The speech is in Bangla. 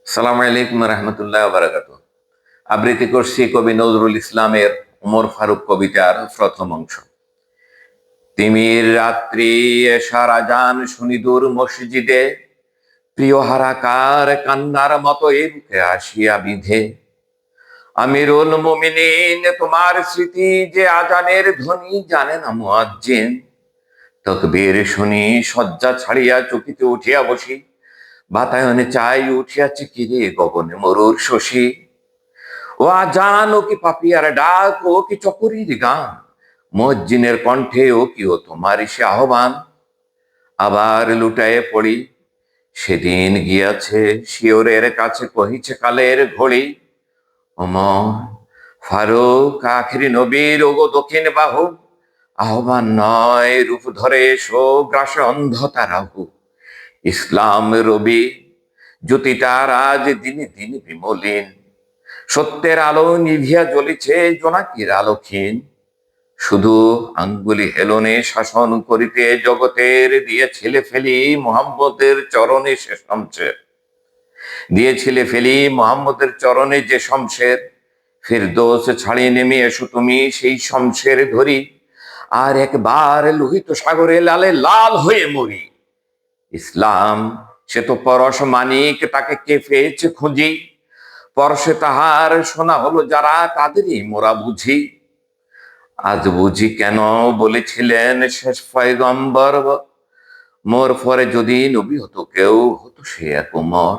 সালাম আলাইকুম রহমতুল্লাহ বারাকাত। আবৃত্তি করছি কবি নজরুল ইসলামের উমর ফারুক কবিতার প্রথম অংশ। তিমির রাত্রি সারা জান শুনি দূর মসজিদে, প্রিয় হারাকার কান্নার মতো এ বুকে আসিয়া বিধে। আমিরুল মুমিনিন তোমার স্মৃতি যে আজানের ধ্বনি জানে না মুয়াজ্জিন। তকবীর শুনি শয্যা ছাড়িয়া চকিতে উঠিয়া বসি, বাতায়নে চাই উঠিয়াছে কিরে গগনে মরুর শশী। ও আজান, ও কি পাপিয়ার ডাক, ও কি চকরির গান, মুয়াজ্জিনের কণ্ঠে ও কি ও তোমার সে আহ্বান। আবার লুটায়ে পড়ি, সেদিন গিয়াছে শিওরের কাছে কহিছে কালের ঘড়ি। ওমর ফারুক আখিরি নবীর ওগো দক্ষিণ বাহু, আহ্বান নয় রূপ ধরে এসো গ্রাসে অন্ধতা রাহু। ইসলাম রবি জ্যোতিটার আজ দিনে দিনে বিমলিন, সত্যের আলো নিভিয়া জ্বলিছে জোনাকির আলোক্ষীণ। শুধু আঙ্গুলি হেলনে শাসন করিতে জগতের দিয়েছিলে ফেলি মোহাম্মদের চরণে সে শমশের। দিয়েছিলে ফেলি মোহাম্মদের চরণে যে শমশের। ফিরদৌস ছাড়িয়ে নেমে এসো তুমি সেই শমশের ধরি, আর একবার লোহিত সাগরে লালে লাল হয়ে মরি। ইসলাম সে তো পরশ মানিক, তাকে কে পেয়েছে খুঁজি। পরশে তাহার শোনা হলো যারা, তাদেরই মোরা বুঝি। আজ বুঝি কেন বলেছিলেন শেষ পয়গম্বর, মোর পরে যদি নবী হতো কেউ হতো সে এক ওমর।